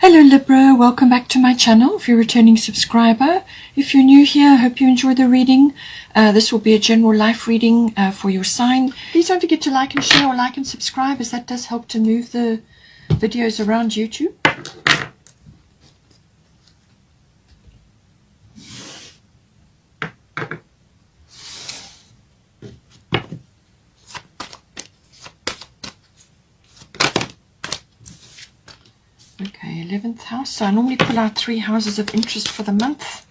Hello Libra, welcome back to my channel if you're a returning subscriber. If you're new here, I hope you enjoy the reading. This will be a general life reading for your sign. Please don't forget to like and share, or like and subscribe, as that does help to move the videos around YouTube. Okay, 11th house. So I normally pull out 3 houses of interest for the month.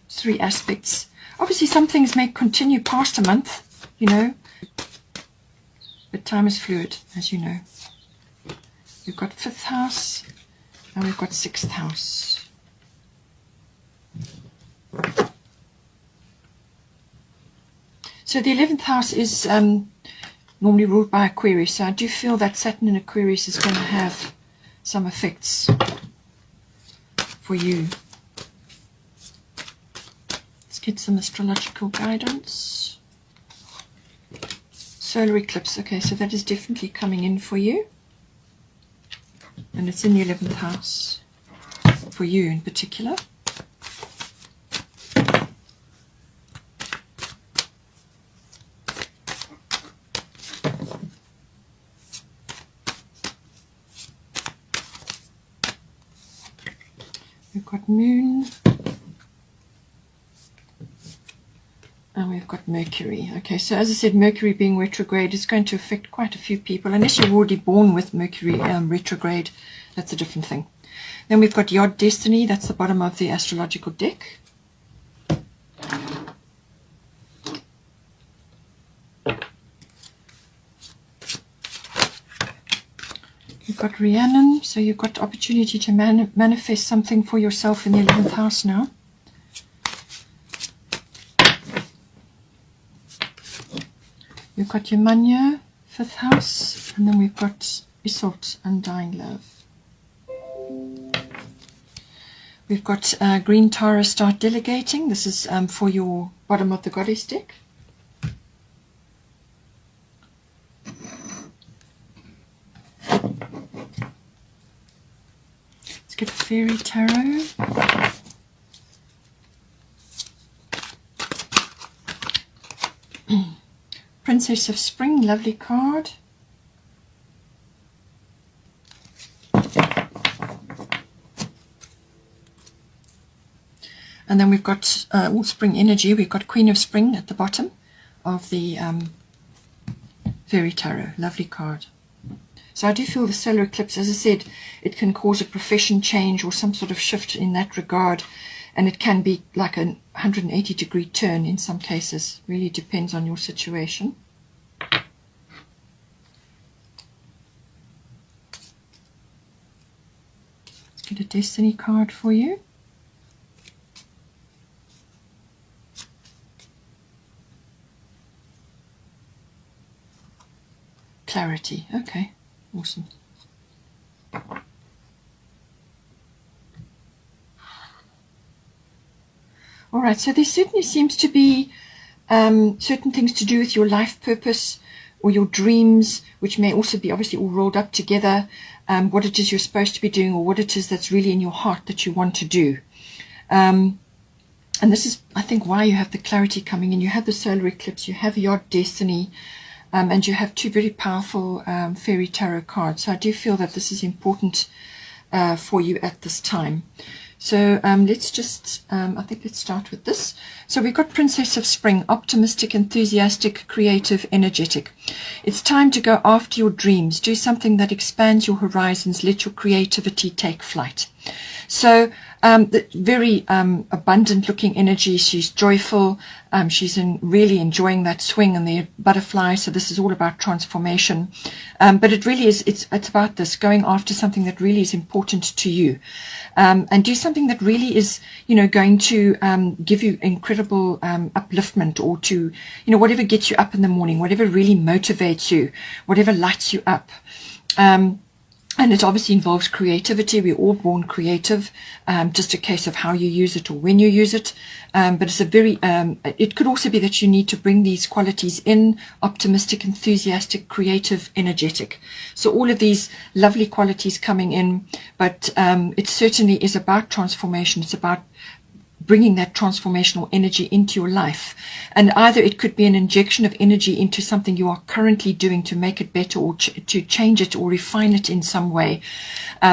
3 aspects. Obviously some things may continue past a month, you know, but time is fluid, as you know. We've got 5th house and we've got 6th house. So the 11th house is normally ruled by Aquarius. So I do feel that Saturn in Aquarius is going to have some effects for you. Let's get some astrological guidance. Solar eclipse. Okay, so that is definitely coming in for you. And it's in the 11th house for you in particular. We've got Moon, and we've got Mercury. Okay, so as I said, Mercury being retrograde is going to affect quite a few people. Unless you're already born with Mercury retrograde, that's a different thing. Then we've got Yod Destiny, that's the bottom of the astrological deck. You've got Rhiannon, so you've got opportunity to manifest something for yourself in the 11th house now. You've got Yemanya, 5th house, and then we've got Isolde, Undying Love. We've got Green Tara, Start Delegating. This is for your bottom of the Goddess deck. Get a Fairy Tarot. Princess of Spring, lovely card. And then we've got all spring energy. We've got Queen of Spring at the bottom of the Fairy Tarot, lovely card. So I do feel the solar eclipse, as I said, it can cause a profession change or some sort of shift in that regard. And it can be like a 180-degree turn in some cases. Really depends on your situation. Let's get a Destiny card for you. Clarity. Okay. Awesome. All right, so there certainly seems to be certain things to do with your life purpose or your dreams, which may also be obviously all rolled up together, what it is you're supposed to be doing, or what it is that's really in your heart that you want to do. And this is, I think, why you have the clarity coming in. You have the solar eclipse, you have Yod Destiny, and you have 2 very powerful Fairy Tarot cards. So I do feel that this is important for you at this time. So let's just, I think let's start with this. So we've got Princess of Spring, optimistic, enthusiastic, creative, energetic. It's time to go after your dreams. Do something that expands your horizons. Let your creativity take flight. So very abundant looking energy. She's joyful. She's really enjoying that swing and the butterfly. So this is all about transformation. But it really is, it's about this, going after something that really is important to you. And do something that really is, you know, going to give you incredible upliftment, or to, you know, whatever gets you up in the morning, whatever really motivates you, whatever lights you up. And it obviously involves creativity. We're all born creative, just a case of how you use it or when you use it. But it's a very, it could also be that you need to bring these qualities in: optimistic, enthusiastic, creative, energetic. So all of these lovely qualities coming in, but it certainly is about transformation. It's about bringing that transformational energy into your life. And either it could be an injection of energy into something you are currently doing to make it better, or to change it or refine it in some way,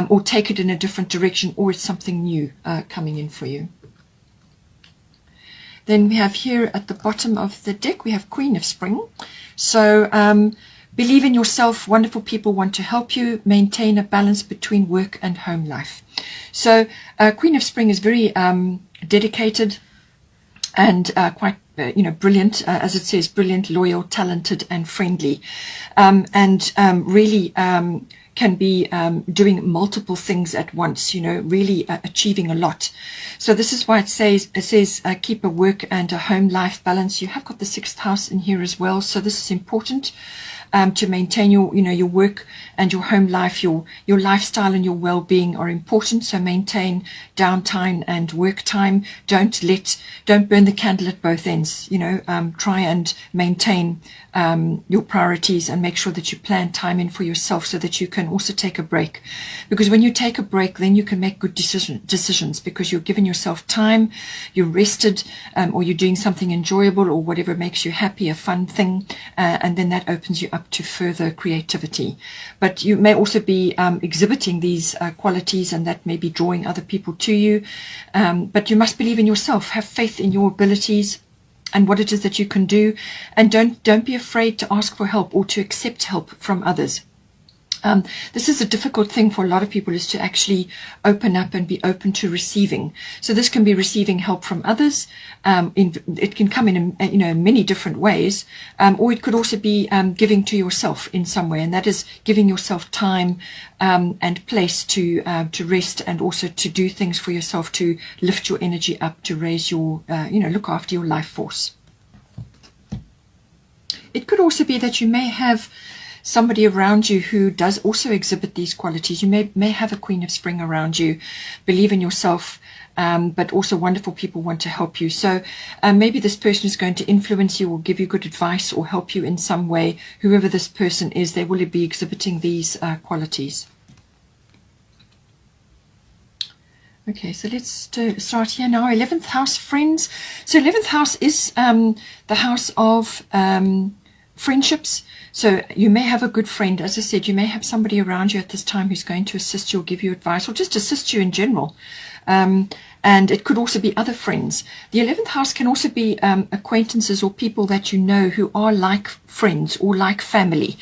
or take it in a different direction, or it's something new coming in for you. Then we have here at the bottom of the deck, we have Queen of Spring. So believe in yourself. Wonderful people want to help you maintain a balance between work and home life. So Queen of Spring is very dedicated and quite brilliant, as it says, brilliant, loyal, talented and friendly, and really can be doing multiple things at once, really achieving a lot. So this is why it says keep a work and a home life balance. You have got the 6th house in here as well, so this is important. To maintain your work and your home life, your lifestyle and your well-being are important. So maintain downtime and work time. Don't burn the candle at both ends. Try and maintain your priorities, and make sure that you plan time in for yourself so that you can also take a break. Because when you take a break, then you can make good decisions, because you're giving yourself time, you're rested, or you're doing something enjoyable or whatever makes you happy, a fun thing, and then that opens you up to further creativity. But you may also be exhibiting these qualities, and that may be drawing other people to you. But you must believe in yourself, have faith in your abilities and what it is that you can do, and don't be afraid to ask for help or to accept help from others. This is a difficult thing for a lot of people, is to actually open up and be open to receiving. So this can be receiving help from others. It can come in many different ways, or it could also be giving to yourself in some way, and that is giving yourself time and place to rest, and also to do things for yourself to lift your energy up, to raise your look after your life force. It could also be that you may have somebody around you who does also exhibit these qualities. You may have a Queen of Spring around you. Believe in yourself, but also wonderful people want to help you. So maybe this person is going to influence you or give you good advice or help you in some way. Whoever this person is, they will be exhibiting these qualities. Okay, so let's start here now. 11th house, friends. So 11th house is the house of friendships. So you may have a good friend. As I said, you may have somebody around you at this time who's going to assist you or give you advice, or just assist you in general. And it could also be other friends. The 11th house can also be acquaintances or people that you know who are like friends or like family.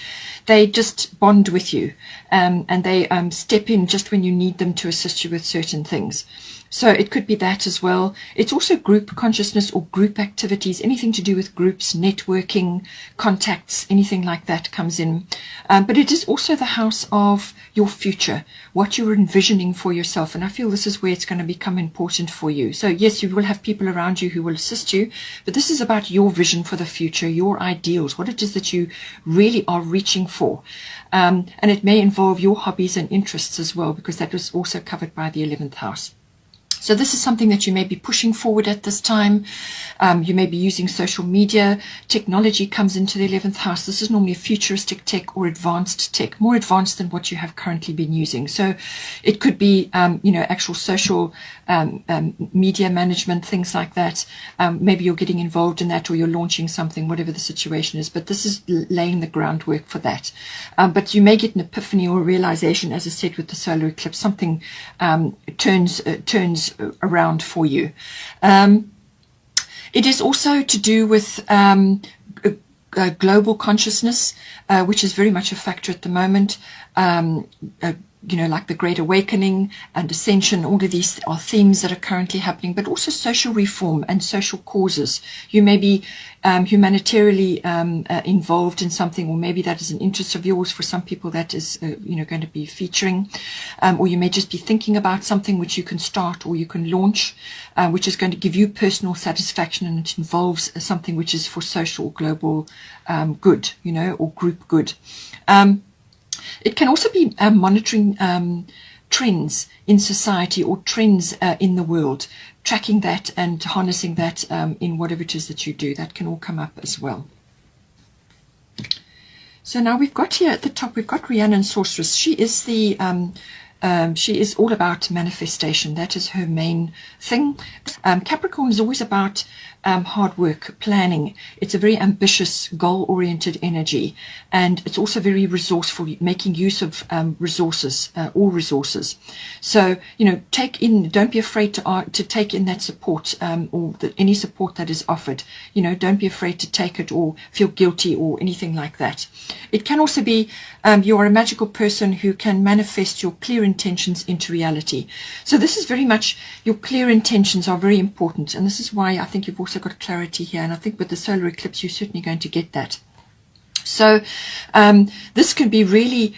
They just bond with you, and they step in just when you need them to assist you with certain things. So it could be that as well. It's also group consciousness or group activities, anything to do with groups, networking, contacts, anything like that comes in. But it is also the house of your future, what you're envisioning for yourself. And I feel this is where it's going to become important for you. So yes, you will have people around you who will assist you, but this is about your vision for the future, your ideals, what it is that you really are reaching for. And it may involve your hobbies and interests as well, because that was also covered by the 11th house. So this is something that you may be pushing forward at this time. You may be using social media. Technology comes into the 11th house. This is normally futuristic tech or advanced tech, more advanced than what you have currently been using. So it could be, actual social media management, things like that. Maybe you're getting involved in that, or you're launching something, whatever the situation is. But this is laying the groundwork for that. But you may get an epiphany or a realization, as I said, with the solar eclipse. Something turns around for you. It is also to do with global consciousness, which is very much a factor at the moment. Like the Great Awakening and Ascension, all of these are themes that are currently happening, but also social reform and social causes. You may be humanitarianly involved in something, or maybe that is an interest of yours. For some people that is going to be featuring, or you may just be thinking about something which you can start or you can launch, which is going to give you personal satisfaction, and it involves something which is for social global good, or group good. It can also be monitoring trends in society or trends in the world, tracking that and harnessing that in whatever it is that you do. That can all come up as well. So now we've got here at the top, we've got Rhiannon Sorceress. She is the she is all about manifestation. That is her main thing. Capricorn is always about hard work, planning. It's a very ambitious, goal-oriented energy, and it's also very resourceful, making use of resources, all resources. So, you know, don't be afraid to take in that support or any support that is offered. You know, don't be afraid to take it or feel guilty or anything like that. It can also be you are a magical person who can manifest your clear intentions into reality. So this is very much, your clear intentions are very important, and this is why I think you've also got clarity here, and I think with the solar eclipse you're certainly going to get that. So this can be really,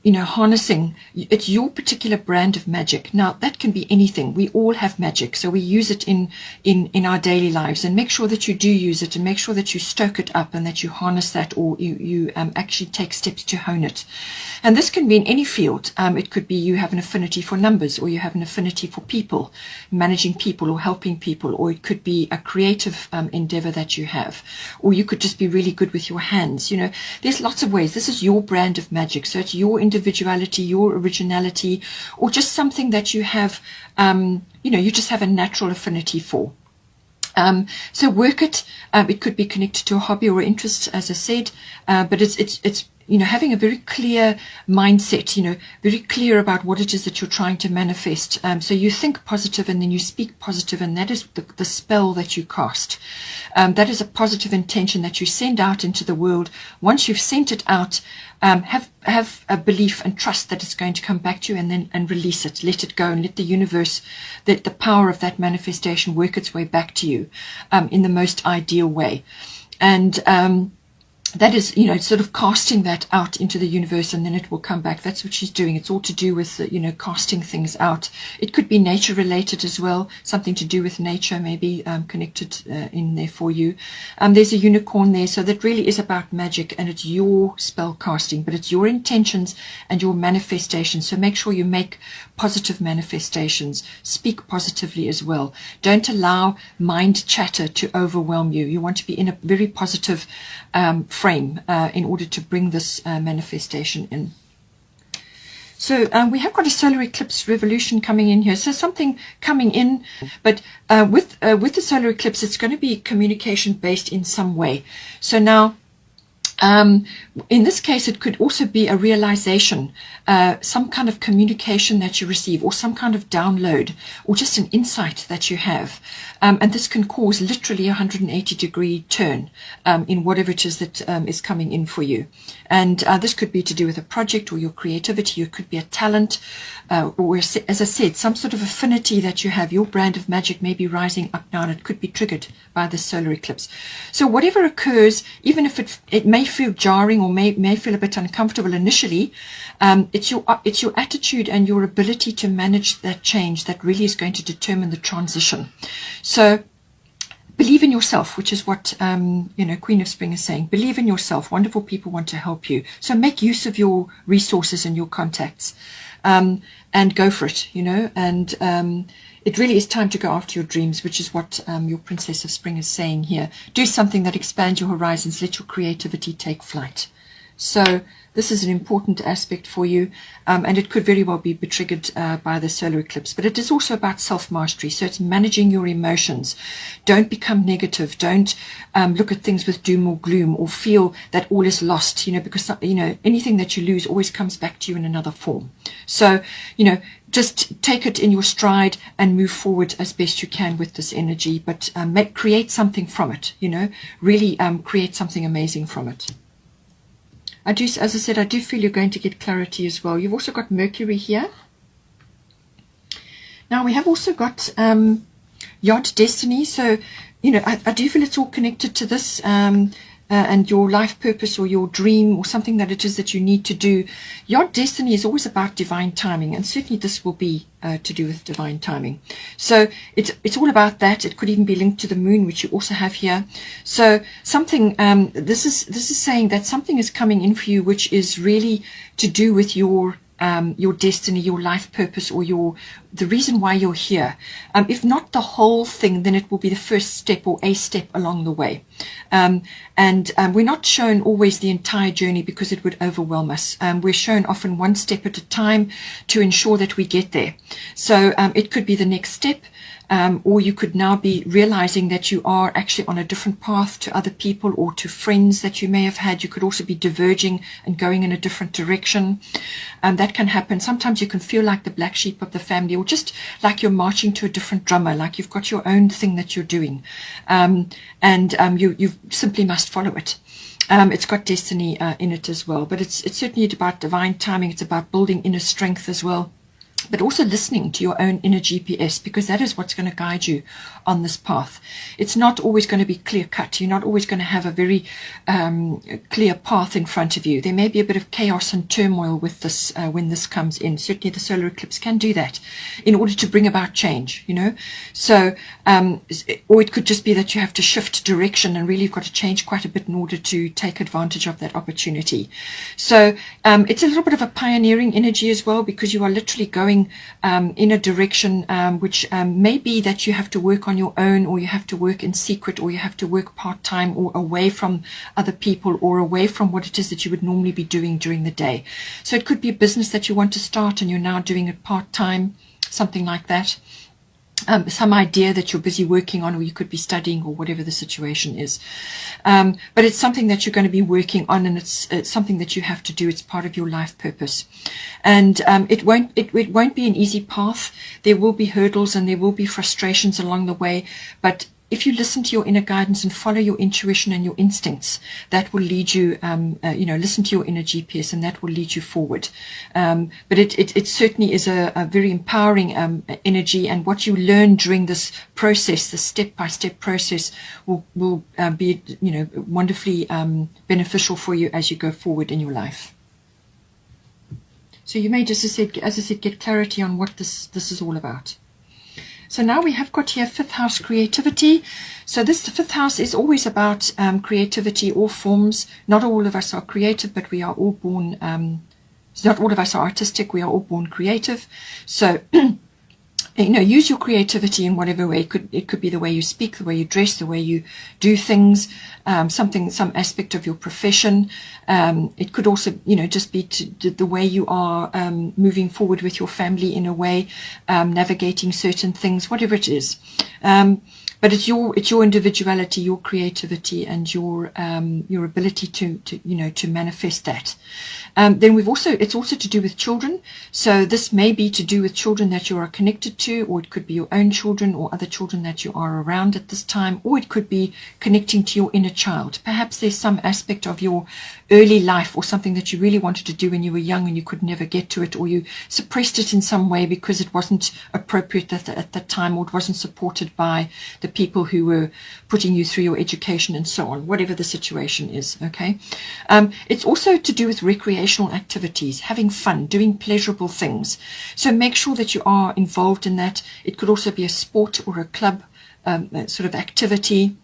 you know, harnessing. It's your particular brand of magic. Now, that can be anything. We all have magic, so we use it in our daily lives. And make sure that you do use it, and make sure that you stoke it up and that you harness that, or you actually take steps to hone it. And this can be in any field. It could be you have an affinity for numbers, or you have an affinity for people, managing people or helping people, or it could be a creative endeavor that you have, or you could just be really good with your hands. You know, there's lots of ways. This is your brand of magic. So it's your individuality, your originality, or just something that you have, you know, you just have a natural affinity for. So work it. It could be connected to a hobby or interest, as I said, but it's you know, having a very clear mindset, you know, very clear about what it is that you're trying to manifest. So you think positive and then you speak positive, and that is the spell that you cast. That is a positive intention that you send out into the world. Once you've sent it out, have a belief and trust that it's going to come back to you, and release it, let it go, and let the universe, the power of that manifestation work its way back to you in the most ideal way. And that is, you know, sort of casting that out into the universe, and then it will come back. That's what she's doing. It's all to do with, you know, casting things out. It could be nature related as well, something to do with nature, maybe connected in there for you. There's a unicorn there, so that really is about magic, and it's your spell casting, but it's your intentions and your manifestations. So make sure you make positive manifestations. Speak positively as well. Don't allow mind chatter to overwhelm you. You want to be in a very positive frame in order to bring this manifestation in. So we have got a solar eclipse revolution coming in here. So something coming in, but with the solar eclipse, it's going to be communication based in some way. So now, in this case, it could also be a realization, some kind of communication that you receive, or some kind of download, or just an insight that you have. And this can cause literally a 180-degree turn in whatever it is that is coming in for you. And this could be to do with a project or your creativity. It could be a talent, or, as I said, some sort of affinity that you have. Your brand of magic may be rising up now, and it could be triggered by the solar eclipse. So whatever occurs, even if it may feel jarring or may feel a bit uncomfortable initially, it's your attitude and your ability to manage that change that really is going to determine the transition. So believe in yourself, which is what you know, Queen of Spring is saying. Believe in yourself. Wonderful people want to help you. So make use of your resources and your contacts, and go for it. You know, and it really is time to go after your dreams, which is what your Princess of Spring is saying here. Do something that expands your horizons. Let your creativity take flight. So this is an important aspect for you, and it could very well be triggered by the solar eclipse. But it is also about self-mastery. So it's managing your emotions. Don't become negative. Don't look at things with doom or gloom, or feel that all is lost, you know, because, you know, anything that you lose always comes back to you in another form. So, you know, just take it in your stride and move forward as best you can with this energy, but create something from it, you know, really create something amazing from it. As I said, I do feel you're going to get clarity as well. You've also got Mercury here. Now we have also got Yod Destiny. So, you know, I do feel it's all connected to this. and your life purpose or your dream or something that it is that you need to do, your destiny is always about divine timing, and certainly this will be to do with divine timing. So it's all about that. It could even be linked to the moon, which you also have here. So something this is saying that something is coming in for you which is really to do with your destiny, your life purpose, or the reason why you're here. If not the whole thing, then it will be the first step or a step along the way. We're not shown always the entire journey because it would overwhelm us. We're shown often one step at a time to ensure that we get there. So it could be the next step. Or you could now be realizing that you are actually on a different path to other people or to friends that you may have had. You could also be diverging and going in a different direction. That can happen. Sometimes you can feel like the black sheep of the family, or just like you're marching to a different drummer, like you've got your own thing that you're doing. You simply must follow it. It's got destiny in it as well. But it's certainly about divine timing. It's about building inner strength as well, but also listening to your own inner GPS, because that is what's going to guide you on this path. It's not always going to be clear cut. You're not always going to have a very clear path in front of you. There may be a bit of chaos and turmoil with this when this comes in. Certainly the solar eclipse can do that in order to bring about change, you know. So, or it could just be that you have to shift direction and really you've got to change quite a bit in order to take advantage of that opportunity. So it's a little bit of a pioneering energy as well, because you are literally going in a direction which may be that you have to work on your own, or you have to work in secret, or you have to work part-time, or away from other people, or away from what it is that you would normally be doing during the day. So it could be a business that you want to start and you're now doing it part-time, something like that. Some idea that you're busy working on, or you could be studying, or whatever the situation is. But it's something that you're going to be working on, and it's something that you have to do. It's part of your life purpose. And it won't be an easy path. There will be hurdles and there will be frustrations along the way. But if you listen to your inner guidance and follow your intuition and your instincts, that will lead you, listen to your inner GPS, and that will lead you forward. But it certainly is a very empowering energy, and what you learn during this process, the step-by-step process, will be, wonderfully beneficial for you as you go forward in your life. So you may just, as I said, get clarity on what this is all about. So now we have got here 5th house creativity. So this 5th house is always about creativity, all forms. Not all of us are creative, but we are all born, not all of us are artistic, we are all born creative. So, use your creativity in whatever way. It could be the way you speak, the way you dress, the way you do things, some aspect of your profession. It could also, just be the way you are moving forward with your family in a way, navigating certain things, whatever it is. But it's your individuality, your creativity, and your ability to manifest that. Then it's also to do with children. So this may be to do with children that you are connected to, or it could be your own children or other children that you are around at this time, or it could be connecting to your inner child. Perhaps there's some aspect of your early life or something that you really wanted to do when you were young and you could never get to it, or you suppressed it in some way because it wasn't appropriate at that time, or it wasn't supported by the people who were putting you through your education and so on, whatever the situation is. Okay. It's also to do with recreational activities, having fun, doing pleasurable things. So make sure that you are involved in that. It could also be a sport or a club sort of activity.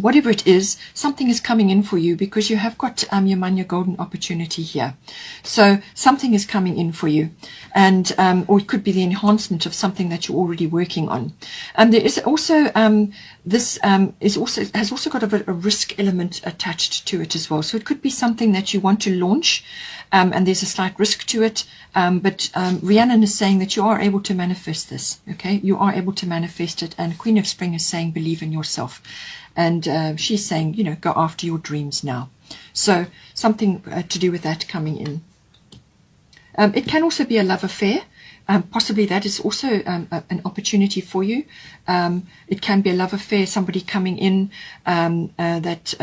Whatever it is, something is coming in for you, because you have got your Manya golden opportunity here. So something is coming in for you, and or it could be the enhancement of something that you're already working on. There is also this has also got a risk element attached to it as well. So it could be something that you want to launch, and there's a slight risk to it. But Rhiannon is saying that you are able to manifest this. Okay, you are able to manifest it, and Queen of Spring is saying believe in yourself. And she's saying, go after your dreams now. So something to do with that coming in. It can also be a love affair. Possibly that is also an opportunity for you. It can be a love affair, somebody coming in that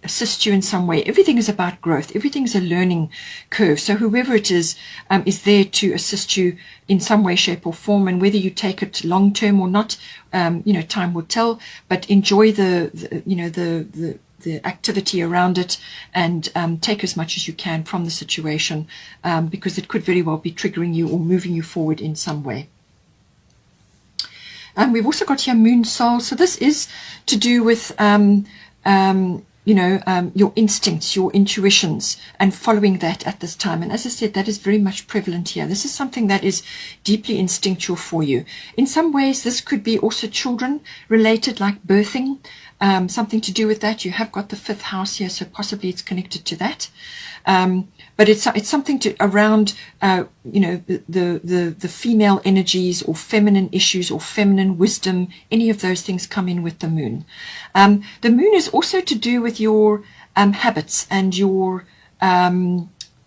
assists you in some way. Everything is about growth. Everything is a learning curve. So whoever it is there to assist you in some way, shape or form. And whether you take it long term or not, time will tell. But enjoy the the activity around it, and take as much as you can from the situation, because it could very well be triggering you or moving you forward in some way. We've also got here Moon Soul. So this is to do with your instincts, your intuitions, and following that at this time. And as I said, that is very much prevalent here. This is something that is deeply instinctual for you. In some ways, this could be also children related, like birthing, something to do with that. You have got the 5th house here, so possibly it's connected to that. But it's something to around the female energies or feminine issues or feminine wisdom. Any of those things come in with the moon. The moon is also to do with your habits and your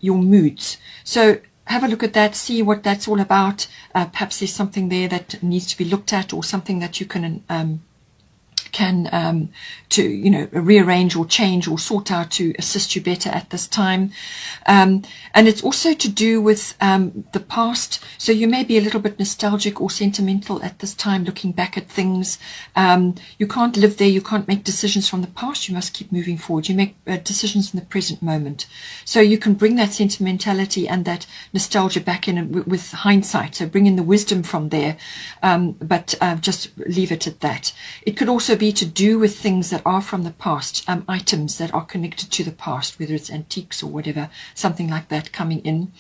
moods. So have a look at that, see what that's all about. Perhaps there's something there that needs to be looked at, or something that you can rearrange or change or sort out to assist you better at this time. And it's also to do with the past. So you may be a little bit nostalgic or sentimental at this time, looking back at things. You can't live there. You can't make decisions from the past. You must keep moving forward. You make decisions in the present moment. So you can bring that sentimentality and that nostalgia back in with hindsight. So bring in the wisdom from there, but just leave it at that. It could also be to do with things that are from the past, items that are connected to the past, whether it's antiques or whatever, something like that coming in.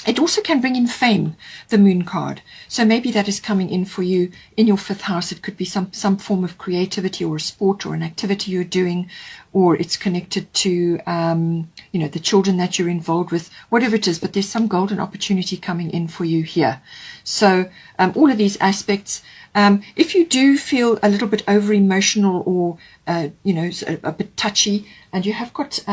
It also can bring in fame, the moon card. So maybe that is coming in for you in your 5th house. It could be some form of creativity or a sport or an activity you're doing, or it's connected to, the children that you're involved with, whatever it is, but there's some golden opportunity coming in for you here. So all of these aspects, if you do feel a little bit over emotional or, a bit touchy, and you have got,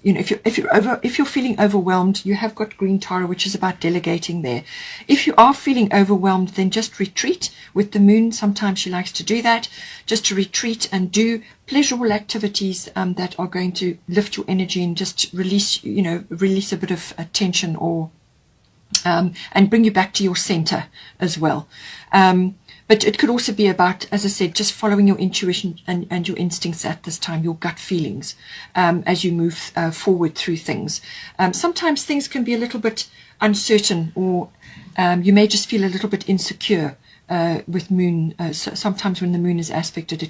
if you're feeling overwhelmed, you have got Green Tara, which is about delegating there. If you are feeling overwhelmed, then just retreat with the moon. Sometimes she likes to do that, just to retreat and do pleasurable activities that are going to lift your energy and just release a bit of tension or and bring you back to your center as well. But it could also be about, as I said, just following your intuition and your instincts at this time, your gut feelings, as you move forward through things. Sometimes things can be a little bit uncertain, or you may just feel a little bit insecure with moon. Sometimes when the moon is aspected,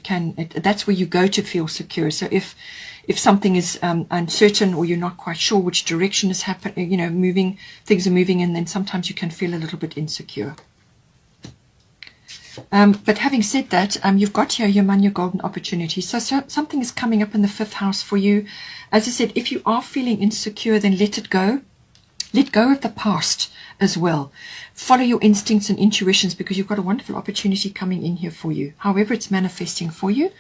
that's where you go to feel secure. So if something is uncertain, or you're not quite sure which direction is happening, things are moving, and then sometimes you can feel a little bit insecure. But having said that, you've got here your money, your golden opportunity. So something is coming up in the 5th house for you. As I said, if you are feeling insecure, then let it go. Let go of the past as well. Follow your instincts and intuitions, because you've got a wonderful opportunity coming in here for you. However it's manifesting for you.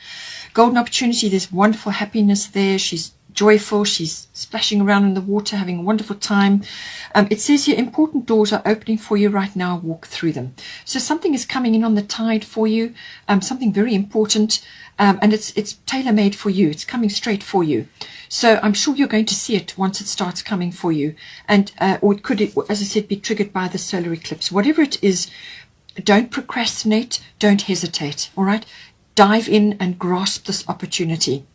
Golden opportunity, there's wonderful happiness there. She's joyful, she's splashing around in the water, having a wonderful time. It says here, important doors are opening for you right now, walk through them. So something is coming in on the tide for you, something very important, and it's tailor-made for you. It's coming straight for you. So I'm sure you're going to see it once it starts coming for you. And or it could, as I said, be triggered by the solar eclipse. Whatever it is, don't procrastinate, don't hesitate, all right? Dive in and grasp this opportunity.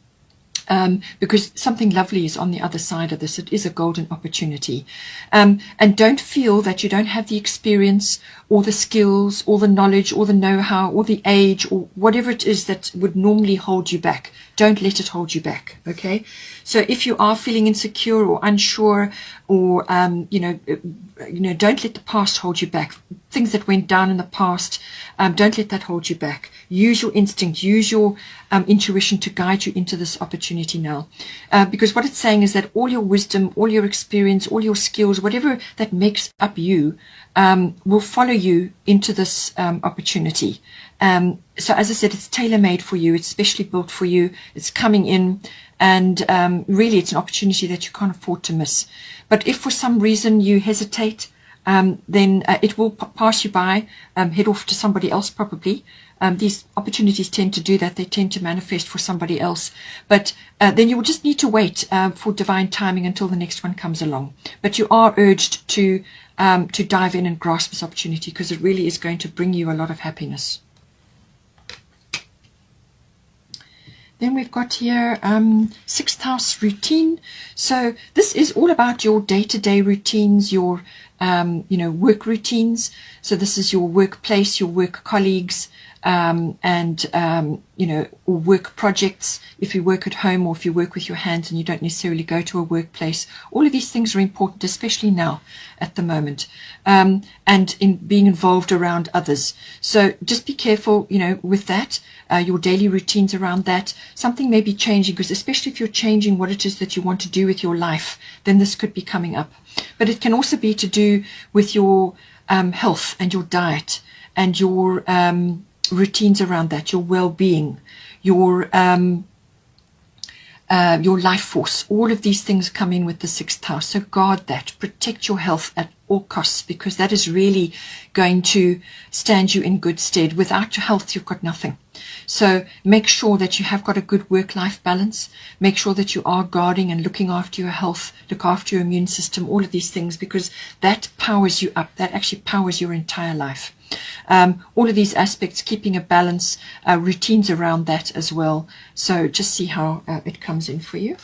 Because something lovely is on the other side of this. It is a golden opportunity. And don't feel that you don't have the experience or the skills or the knowledge or the know-how or the age or whatever it is that would normally hold you back. Don't let it hold you back, okay? So if you are feeling insecure or unsure, or don't let the past hold you back. Things that went down in the past, don't let that hold you back. Use your instinct, use your intuition to guide you into this opportunity now. Because what it's saying is that all your wisdom, all your experience, all your skills, whatever that makes up you, will follow you into this opportunity. So as I said, it's tailor-made for you. It's specially built for you. It's coming in, and really it's an opportunity that you can't afford to miss. But if for some reason you hesitate, then it will pass you by, head off to somebody else probably. These opportunities tend to do that. They tend to manifest for somebody else. But then you will just need to wait for divine timing until the next one comes along. But you are urged to dive in and grasp this opportunity, because it really is going to bring you a lot of happiness. Then we've got here sixth house routine. So this is all about your day-to-day routines, your work routines. So this is your workplace, your work colleagues, or work projects, if you work at home or if you work with your hands and you don't necessarily go to a workplace. All of these things are important, especially now at the moment, and in being involved around others. So just be careful, with that, your daily routines around that. Something may be changing, because especially if you're changing what it is that you want to do with your life, then this could be coming up. But it can also be to do with your health and your diet and your routines around that, your well-being, your life force. All of these things come in with the sixth house. So guard that, protect your health at all costs, because that is really going to stand you in good stead. Without your health, you've got nothing. So make sure that you have got a good work-life balance. Make sure that you are guarding and looking after your health, look after your immune system, all of these things, because that powers you up. That actually powers your entire life. All of these aspects, keeping a balance, routines around that as well. So just see how it comes in for you.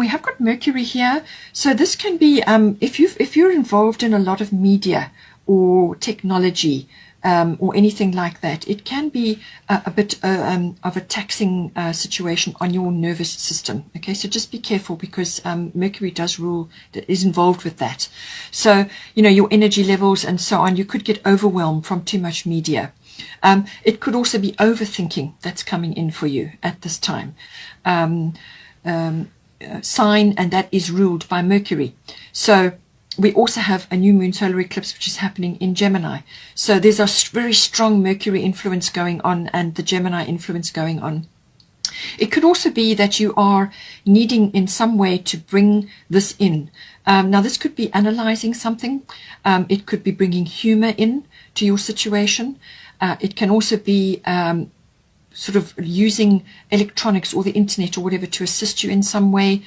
We have got Mercury here. So this can be, if you're involved in a lot of media or technology, or anything like that, it can be a bit of a taxing situation on your nervous system. Okay, so just be careful, because Mercury is involved with that. So, your energy levels and so on, you could get overwhelmed from too much media. It could also be overthinking that's coming in for you at this time. Sign, and that is ruled by Mercury. So we also have a new moon solar eclipse, which is happening in Gemini. So there's a very strong Mercury influence going on and the Gemini influence going on. It could also be that you are needing in some way to bring this in. Now, this could be analyzing something. It could be bringing humor in to your situation. It can also be sort of using electronics or the internet or whatever to assist you in some way.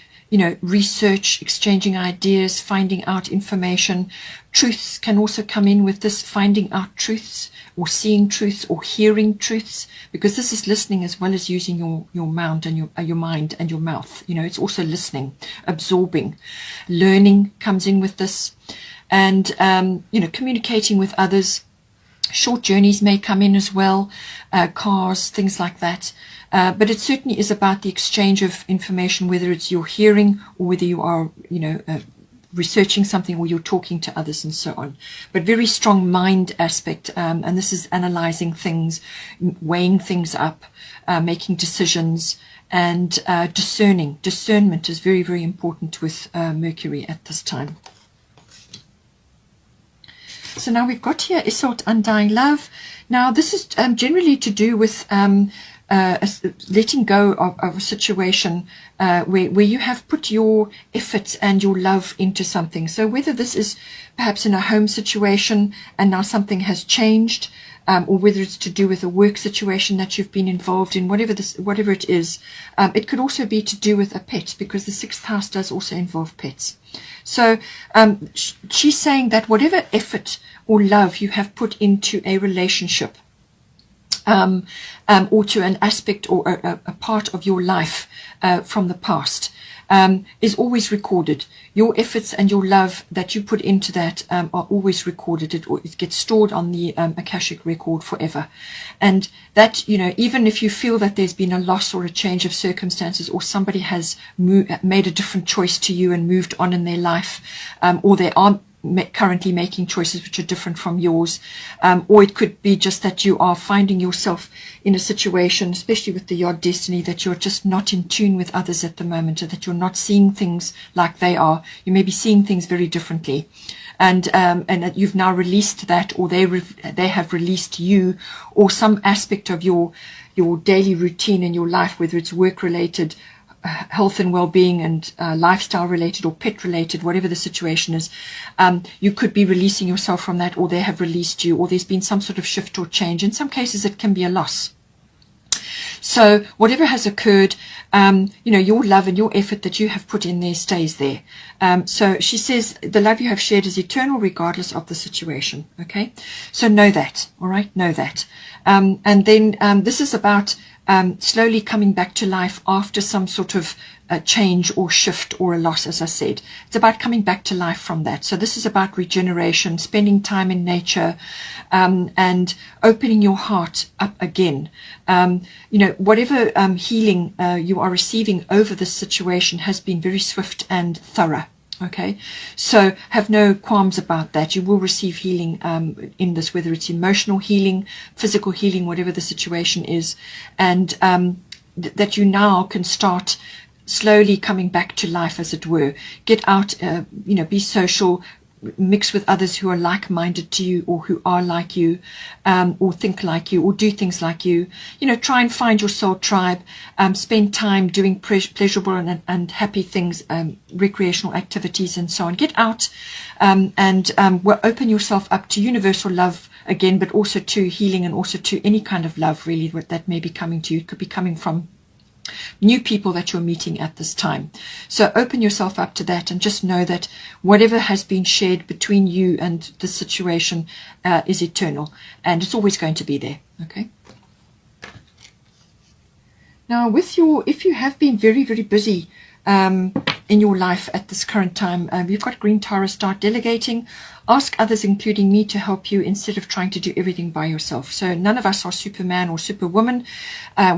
Research, exchanging ideas, finding out information. Truths can also come in with this, finding out truths or seeing truths or hearing truths, because this is listening as well as using your mind and your mind and your mouth. It's also listening, absorbing. Learning comes in with this, and communicating with others. Short journeys may come in as well, cars, things like that. But it certainly is about the exchange of information, whether it's your hearing or whether you are, researching something or you're talking to others and so on. But very strong mind aspect, and this is analyzing things, weighing things up, making decisions, and discerning. Discernment is very, very important with Mercury at this time. So now we've got here Isolde Undying Love. Now this is generally to do with letting go of a situation where you have put your efforts and your love into something. So whether this is perhaps in a home situation and now something has changed, or whether it's to do with a work situation that you've been involved in, whatever it is. It could also be to do with a pet, because the sixth house does also involve pets. So she's saying that whatever effort or love you have put into a relationship, or to an aspect or a part of your life from the past, is always recorded. Your efforts and your love that you put into that are always recorded. It gets stored on the Akashic record forever. And that, even if you feel that there's been a loss or a change of circumstances, or somebody has made a different choice to you and moved on in their life, or they are currently making choices which are different from yours, or it could be just that you are finding yourself in a situation, especially with the Yod destiny, that you're just not in tune with others at the moment, or that you're not seeing things like they are. You may be seeing things very differently, and that you've now released that, or they have released you, or some aspect of your daily routine in your life, whether it's work related, health and well-being, and lifestyle related or pet related, whatever the situation is. You could be releasing yourself from that, or they have released you, or there's been some sort of shift or change. In some cases it can be a loss. So whatever has occurred, your love and your effort that you have put in there stays there. So she says the love you have shared is eternal regardless of the situation. Okay, so know that. All right, know that. And then this is about slowly coming back to life after some sort of change or shift or a loss. As I said, it's about coming back to life from that. So this is about regeneration, spending time in nature, and opening your heart up again. Whatever healing you are receiving over this situation has been very swift and thorough. Okay, so have no qualms about that. You will receive healing in this, whether it's emotional healing, physical healing, whatever the situation is, and that you now can start slowly coming back to life, as it were. Get out, be social, mix with others who are like-minded to you, or who are like you, or think like you, or do things like you. Try and find your soul tribe. Spend time doing pleasurable and happy things, recreational activities, and so on. Get out and open yourself up to universal love again, but also to healing, and also to any kind of love, really, that may be coming to you. It could be coming from new people that you're meeting at this time. So open yourself up to that, and just know that whatever has been shared between you and the situation is eternal, and it's always going to be there. Okay. Now, if you have been very, very busy in your life at this current time, you've got Green Taurus. Start delegating. Ask others, including me, to help you instead of trying to do everything by yourself. So none of us are Superman or Superwoman.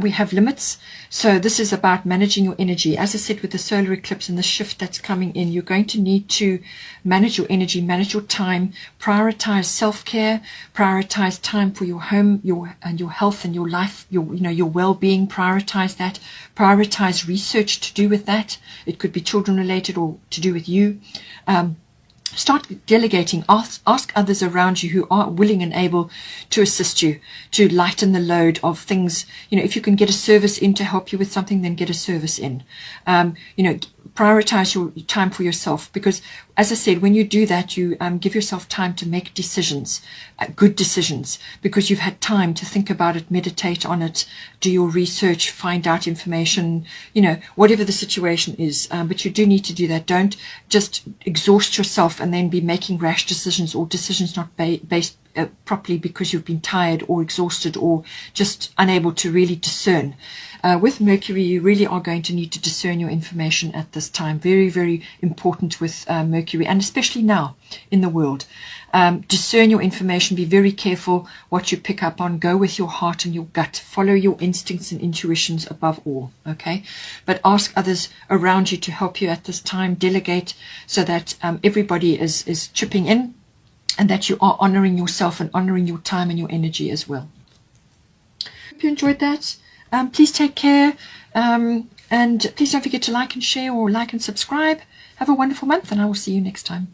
We have limits. So this is about managing your energy. As I said, with the solar eclipse and the shift that's coming in, you're going to need to manage your energy, manage your time, prioritize self-care, prioritize time for your home, your health and your life, your well-being. Prioritize that. Prioritize research to do with that. It could be children related or to do with you. Start delegating. Ask others around you who are willing and able to assist you, to lighten the load of things. If you can get a service in to help you with something, then get a service in. Prioritize your time for yourself, because, as I said, when you do that, you give yourself time to make decisions, good decisions, because you've had time to think about it, meditate on it, do your research, find out information, whatever the situation is. But you do need to do that. Don't just exhaust yourself and then be making rash decisions, or decisions not based properly because you've been tired or exhausted or just unable to really discern. With Mercury, you really are going to need to discern your information at this time. Very, very important with Mercury, and especially now in the world. Discern your information. Be very careful what you pick up on. Go with your heart and your gut. Follow your instincts and intuitions above all. Okay, but ask others around you to help you at this time. Delegate, so that everybody is chipping in, and that you are honoring yourself and honoring your time and your energy as well. Hope you enjoyed that. Please take care, and please don't forget to like and share, or like and subscribe. Have a wonderful month, and I will see you next time.